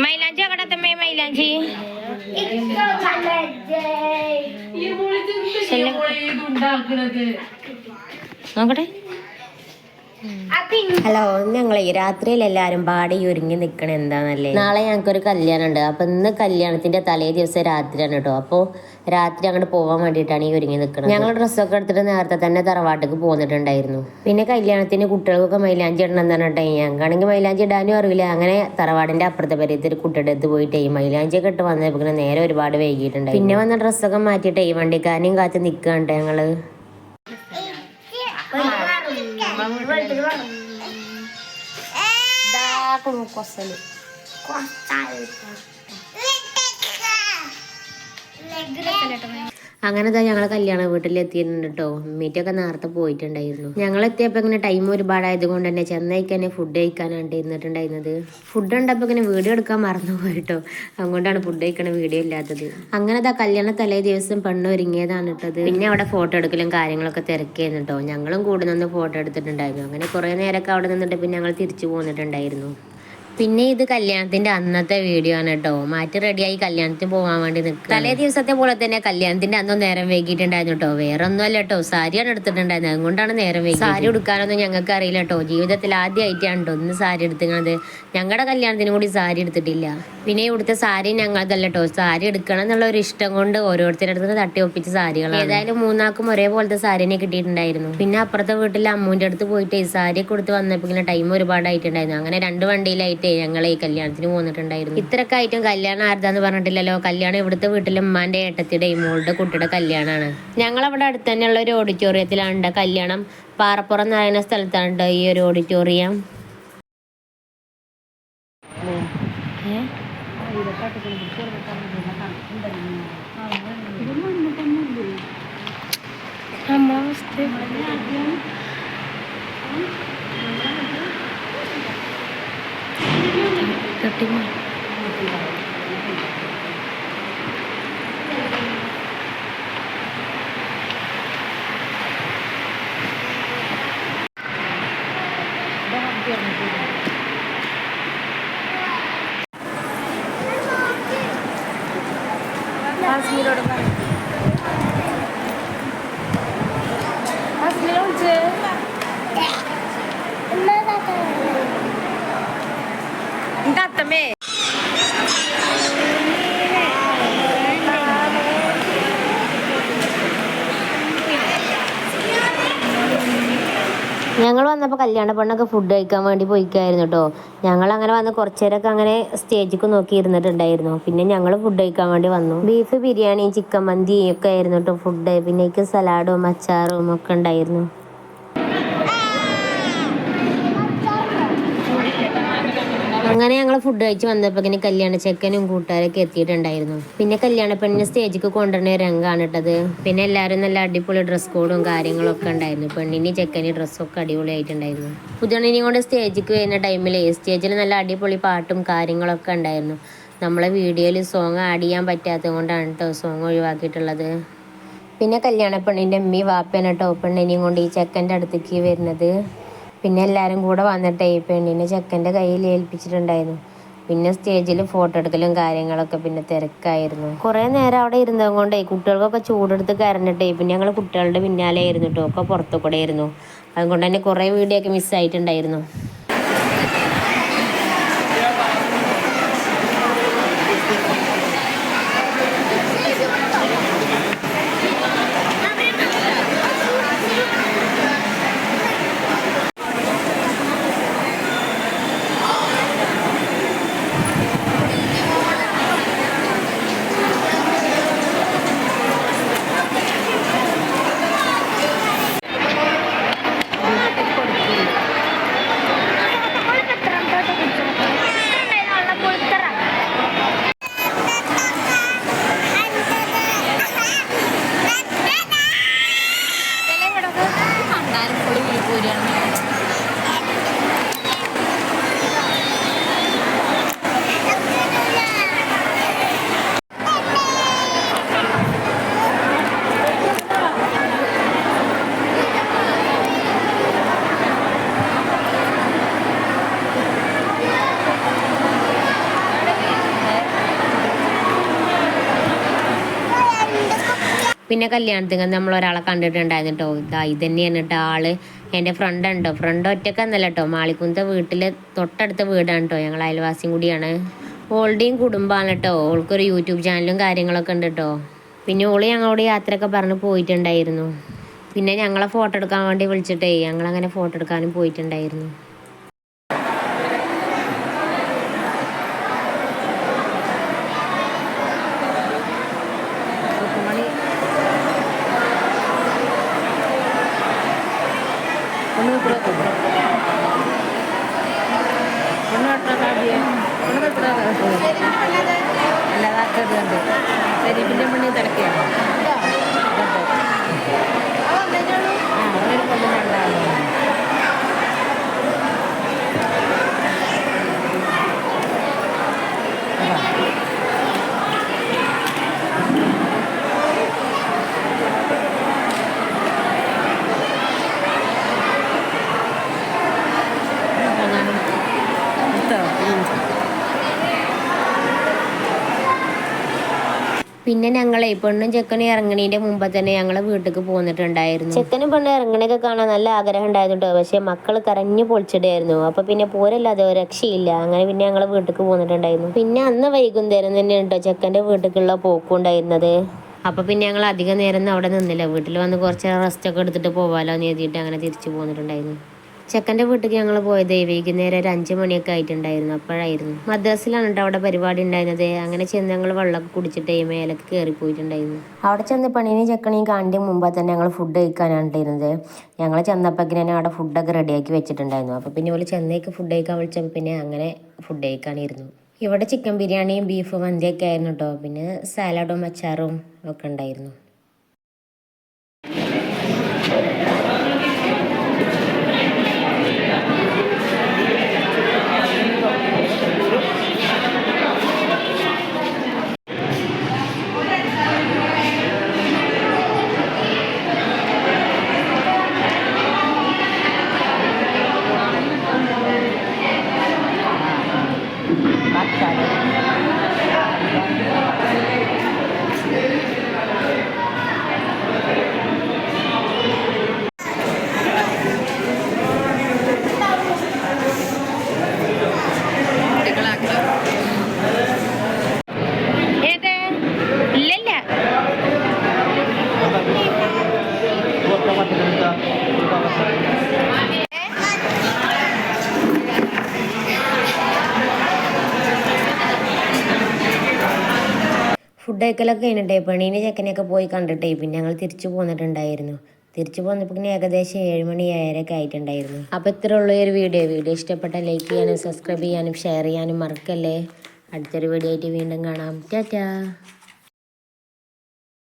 മൈലാഞ്ചി അവിടെ തമ്മേ മൈലാഞ്ചി നോക്കട്ടെ. ഹലോ, ഞങ്ങളെ രാത്രിയിൽ എല്ലാരും പാടി ഒരുങ്ങി നിക്കണ എന്താന്നല്ലേ, നാളെ ഞങ്ങൾക്കൊരു കല്യാണം ഉണ്ട്. അപ്പൊ ഇന്ന് കല്യാണത്തിന്റെ തലേ ദിവസം രാത്രിയാണ് കേട്ടോ. അപ്പോൾ രാത്രി അങ്ങോട്ട് പോകാൻ വേണ്ടിയിട്ടാണ് ഈ ഒരുങ്ങി നിൽക്കുന്നത്. ഞങ്ങൾ ഡ്രസ്സൊക്കെ എടുത്തിട്ട് നേരത്തെ തന്നെ തറവാട്ടിക്ക് പോന്നിട്ടുണ്ടായിരുന്നു. പിന്നെ കല്യാണത്തിന് കുട്ടികൾക്കൊക്കെ മൈലാഞ്ചി ഇടണം എന്നാണ് കേട്ടോ. ഞങ്ങൾക്കാണെങ്കിൽ മൈലാഞ്ചി ഇടാനും അറിയില്ല. അങ്ങനെ തറവാടിന്റെ അപ്പുറത്തെ പരിയത്തിൽ കുട്ടിയുടെ അടുത്ത് പോയിട്ട് മൈലാഞ്ചി ഒക്കെ ഇട്ട് വന്നപ്പോൾ നേരെ ഒരുപാട് വൈകിയിട്ടുണ്ടായി. പിന്നെ വന്ന ഡ്രസ്സൊക്കെ മാറ്റിയിട്ട് വണ്ടിക്കാരനെയും കാത്ത് നിൽക്കുകയാണ് ഞങ്ങള്. അങ്ങനെ ഞങ്ങൾ കല്യാണ വീട്ടിലെത്തിയിട്ടുണ്ട് കേട്ടോ. മീറ്റൊക്കെ നേരത്തെ പോയിട്ടുണ്ടായിരുന്നു. ഞങ്ങൾ എത്തിയപ്പോൾ ഇങ്ങനെ ടൈം ഒരുപാടായത് കൊണ്ട് തന്നെ ചെന്നൈക്ക് തന്നെ ഫുഡ് കഴിക്കാനാണ് ഇരുന്നിട്ടുണ്ടായിരുന്നത്. ഫുഡ് ഉണ്ടപ്പോൾ ഇങ്ങനെ വീഡിയോ എടുക്കാൻ മറന്നു പോയിട്ടോ. അതുകൊണ്ടാണ് ഫുഡ് കഴിക്കണ വീഡിയോ ഇല്ലാത്തത്. അങ്ങനെ കല്യാണ തലേ ദിവസം പെണ്ണ് ഒരുങ്ങിയതാണ് ഇട്ടത്. പിന്നെ അവിടെ ഫോട്ടോ എടുക്കലും കാര്യങ്ങളൊക്കെ തിരക്കിയായിരുന്നു കേട്ടോ. ഞങ്ങളും കൂടെ നിന്ന് ഫോട്ടോ എടുത്തിട്ടുണ്ടായിരുന്നു. അങ്ങനെ കുറേ നേരമൊക്കെ അവിടെ നിന്നിട്ട് പിന്നെ ഞങ്ങൾ തിരിച്ചു പോന്നിട്ടുണ്ടായിരുന്നു. പിന്നെ ഇത് കല്യാണത്തിന്റെ അന്നത്തെ വീഡിയോ ആണ് കേട്ടോ. മാറ്റി റെഡിയായി കല്യാണത്തിന് പോകാൻ വേണ്ടി നിൽക്കുക. തലേ ദിവസത്തെ പോലെ തന്നെ കല്യാണത്തിന്റെ അന്നും നേരം വൈകിട്ടുണ്ടായിരുന്നു കേട്ടോ. വേറെ ഒന്നുമല്ല കേട്ടോ, സാരിയാണ് എടുത്തിട്ടുണ്ടായിരുന്നത്. അതുകൊണ്ടാണ് നേരം വൈകി. സാരി എടുക്കാനൊന്നും ഞങ്ങൾക്ക് അറിയില്ല കേട്ടോ. ജീവിതത്തിൽ ആദ്യമായിട്ടാണ് കേട്ടോ ഒന്ന് സാരി എടുക്കുന്നത്. ഞങ്ങളുടെ കല്യാണത്തിന് കൂടി സാരി എടുത്തിട്ടില്ല. പിന്നെ ഇവിടുത്തെ സാരി ഞങ്ങളതല്ല കേട്ടോ. സാരി എടുക്കണം എന്നുള്ള ഒരു ഇഷ്ടം കൊണ്ട് ഓരോരുത്തരുടെ അടുത്ത് തട്ടി ഒപ്പിച്ച സാരികളാണ്. ഏതായാലും മൂന്നാൾക്കും ഒരേപോലത്തെ സാരിനെ കിട്ടിയിട്ടുണ്ടായിരുന്നു. പിന്നെ അപ്പുറത്തെ വീട്ടിൽ അമ്മൂന്റെ അടുത്ത് പോയിട്ട് സാരി കൊടുത്ത് വന്നപ്പോൾ ഇങ്ങനെ ടൈം ഒരുപാടായിട്ടുണ്ടായിരുന്നു. അങ്ങനെ 2 വണ്ടിയിലായിട്ട് ഞങ്ങൾ ഈ കല്യാണത്തിന് പോന്നിട്ടുണ്ടായിരുന്നു. ഇത്രയൊക്കെ ആയിട്ടും കല്യാണം ആർതാന്ന് പറഞ്ഞിട്ടില്ലല്ലോ. കല്യാണം ഇവിടുത്തെ വീട്ടിലെ ഉമ്മാന്റെ ഏട്ടത്തിയുടെ മോളുടെ കുട്ടിയുടെ കല്യാണമാണ്. ഞങ്ങളവിടെ അടുത്ത് തന്നെയുള്ള ഒരു ഓഡിറ്റോറിയത്തിലാണ് കല്യാണം. പാറപ്പുറം എന്ന് പറയുന്ന സ്ഥലത്താണ് ഈ ഒരു ഓഡിറ്റോറിയം. ഞങ്ങൾ വന്നപ്പോൾ കല്യാണ പെണ്ണൊക്കെ ഫുഡ് കഴിക്കാൻ വേണ്ടി പോയിക്കായിരുന്നു കേട്ടോ. ഞങ്ങൾ അങ്ങനെ വന്ന് കുറച്ചു നേരമൊക്കെ അങ്ങനെ സ്റ്റേജിക്ക് നോക്കി ഇരുന്നിട്ടുണ്ടായിരുന്നു. പിന്നെ ഞങ്ങൾ ഫുഡ് കഴിക്കാൻ വേണ്ടി വന്നു. ബീഫ് ബിരിയാണിയും ചിക്കൻ മന്തിയും ഒക്കെ ആയിരുന്നു കേട്ടോ ഫുഡ്. പിന്നെ സലാഡും അച്ചാറും ഒക്കെ ഉണ്ടായിരുന്നു. അങ്ങനെ ഞങ്ങൾ ഫുഡ് കഴിച്ച് വന്നപ്പോൾ ഇങ്ങനെ കല്യാണ ചെക്കനും കൂട്ടുകാരൊക്കെ എത്തിയിട്ടുണ്ടായിരുന്നു. പിന്നെ കല്യാണ പെണ്ണിനെ സ്റ്റേജിക്ക് കൊണ്ടുവരുന്ന രംഗമാണ് ഇട്ടത്. പിന്നെ എല്ലാവരും നല്ല അടിപൊളി ഡ്രസ് കോഡും കാര്യങ്ങളൊക്കെ ഉണ്ടായിരുന്നു. പെണ്ണിന് ചെക്കന് ഡ്രസ്സൊക്കെ അടിപൊളിയായിട്ടുണ്ടായിരുന്നു. പുതിയണ്ണിനെയും കൊണ്ട് സ്റ്റേജിക്ക് വരുന്ന ടൈമിൽ സ്റ്റേജിൽ നല്ല അടിപൊളി പാട്ടും കാര്യങ്ങളൊക്കെ ഉണ്ടായിരുന്നു. നമ്മളെ വീഡിയോയിൽ സോങ് ആഡ് ചെയ്യാൻ പറ്റാത്തത് കൊണ്ടാണ് കേട്ടോ സോങ് ഒഴിവാക്കിയിട്ടുള്ളത്. പിന്നെ കല്യാണ പെണ്ണിൻ്റെ അമ്മി വാപ്പയാണ് കേട്ടോ പെണ്ണിനെയും കൊണ്ട് ഈ ചെക്കൻ്റെ അടുത്തേക്ക് വരുന്നത്. പിന്നെ എല്ലാവരും കൂടെ വന്നിട്ട് ഈ പെണ്ണിനെ ചെക്കൻ്റെ കയ്യിൽ ഏൽപ്പിച്ചിട്ടുണ്ടായിരുന്നു. പിന്നെ സ്റ്റേജിൽ ഫോട്ടോ എടുക്കലും കാര്യങ്ങളൊക്കെ പിന്നെ തിരക്കായിരുന്നു. കുറേ നേരം അവിടെ ഇരുന്നത് കൊണ്ടേ കുട്ടികൾക്കൊക്കെ ചൂടെടുത്ത് കരഞ്ഞിട്ടേ പിന്നെ ഞങ്ങൾ കുട്ടികളുടെ പിന്നാലെ ആയിരുന്നു കേട്ടോ. ഒക്കെ പുറത്തു കൂടെ ആയിരുന്നു. അതുകൊണ്ട് തന്നെ കുറേ വീഡിയോ ഒക്കെ മിസ്സായിട്ടുണ്ടായിരുന്നു. പിന്നെ കല്യാണത്തിന് നമ്മൾ ഒരാളെ കണ്ടിട്ടുണ്ടായിരുന്നു കേട്ടോ. ഇത് തന്നെയാണ് കേട്ടോ ആള്. എൻ്റെ ഫ്രണ്ട് ഉണ്ടോ, ഫ്രണ്ട് ഒറ്റക്കെന്നല്ല കേട്ടോ, മാളിക്കുന്നത്തെ വീട്ടിലെ തൊട്ടടുത്ത വീടാണ് കേട്ടോ, ഞങ്ങൾ അയൽവാസിയും കൂടിയാണ്. ഓളുടെയും കുടുംബമാണ് കേട്ടോ. ഓൾക്കൊരു യൂട്യൂബ് ചാനലും കാര്യങ്ങളൊക്കെ ഉണ്ട് കേട്ടോ. പിന്നെ ഓള് ഞങ്ങളോട് യാത്രയൊക്കെ പറഞ്ഞ് പോയിട്ടുണ്ടായിരുന്നു. പിന്നെ ഞങ്ങളെ ഫോട്ടോ എടുക്കാൻ വേണ്ടി വിളിച്ചിട്ടേ ഞങ്ങളങ്ങനെ ഫോട്ടോ എടുക്കാനും പോയിട്ടുണ്ടായിരുന്നു. ശരീരത്തിൻ്റെ മണ്ണി തിരക്കുകയാണ്. പിന്നെ ഞങ്ങളെ പെണ്ണും ചെക്കനും ഇറങ്ങണീൻ്റെ മുമ്പ് തന്നെ ഞങ്ങൾ വീട്ടിലേക്ക് പോന്നിട്ടുണ്ടായിരുന്നു. ചെക്കനും പെണ്ണും ഇറങ്ങണൊക്കെ കാണാൻ നല്ല ആഗ്രഹം ഉണ്ടായിരുന്നു. പക്ഷേ മക്കൾ കരഞ്ഞു പൊളിച്ചിട്ടായിരുന്നു. അപ്പോൾ പിന്നെ പോരല്ലാതെ ഒരു രക്ഷയില്ല. അങ്ങനെ പിന്നെ ഞങ്ങൾ വീട്ടിലേക്ക് പോന്നിട്ടുണ്ടായിരുന്നു. പിന്നെ അന്ന് വൈകുന്നേരം തന്നെ കേട്ടോ ചെക്കൻ്റെ വീട്ടിലേക്കുള്ള പോക്കും ഉണ്ടായിരുന്നത്. അപ്പോൾ പിന്നെ ഞങ്ങൾ അധികം നേരം അവിടെ നിന്നില്ല. വീട്ടിൽ വന്ന് കുറച്ച് റെസ്റ്റൊക്കെ എടുത്തിട്ട് പോകാമല്ലോ എന്ന് എഴുതിയിട്ട് അങ്ങനെ തിരിച്ചു പോന്നിട്ടുണ്ടായിരുന്നു. ചെക്കൻ്റെ വീട്ടിലേക്ക് ഞങ്ങൾ പോയത് വൈകുന്നേരം ഒരു 5 മണിയൊക്കെ ആയിട്ടുണ്ടായിരുന്നു. അപ്പോഴായിരുന്നു മദ്രാസിലാണ് കേട്ടോ അവിടെ പരിപാടി ഉണ്ടായിരുന്നത്. അങ്ങനെ ചെന്ന് ഞങ്ങൾ വെള്ളമൊക്കെ കുടിച്ചിട്ട് മേലൊക്കെ കയറിപ്പോയിട്ടുണ്ടായിരുന്നു. അവിടെ ചെന്ന് പെണ്ണിനെയും ചെക്കനെയും കാണിൻ്റെ മുമ്പ് തന്നെ ഞങ്ങൾ ഫുഡ് കഴിക്കാനാണ് ഉണ്ടായിരുന്നത്. ഞങ്ങൾ ചെന്നപ്പോഴേക്കും തന്നെ അവിടെ ഫുഡൊക്കെ റെഡിയാക്കി വെച്ചിട്ടുണ്ടായിരുന്നു. അപ്പോൾ പിന്നെ ഓല് ചെന്നേക്ക് ഫുഡ് കഴിക്കാൻ വിളിച്ചപ്പോൾ പിന്നെ അങ്ങനെ ഫുഡ് കഴിക്കാനിരുന്നു. ഇവിടെ ചിക്കൻ ബിരിയാണിയും ബീഫ് മന്തിയൊക്കെ ആയിരുന്നു കേട്ടോ. പിന്നെ സാലഡും അച്ചാറും ഒക്കെ ഉണ്ടായിരുന്നു. ഫുഡ് കഴിക്കലൊക്കെ കഴിഞ്ഞിട്ടേ പെണ്ണീനെ ചെക്കനെയൊക്കെ പോയി കണ്ടിട്ടേ പിന്നെ ഞങ്ങൾ തിരിച്ചു പോന്നിട്ടുണ്ടായിരുന്നു. തിരിച്ചു പോന്നപ്പോൾ പിന്നെ ഏകദേശം 7 മണി 7:30 ആയിട്ടുണ്ടായിരുന്നു. അപ്പോൾ ഇത്ര ഉള്ള ഒരു വീഡിയോ ഇഷ്ടപ്പെട്ട ലൈക്ക് ചെയ്യാനും സബ്സ്ക്രൈബ് ചെയ്യാനും ഷെയർ ചെയ്യാനും മറക്കല്ലേ. അടുത്തൊരു വീഡിയോ ആയിട്ട് വീണ്ടും കാണാം. ടാറ്റാ.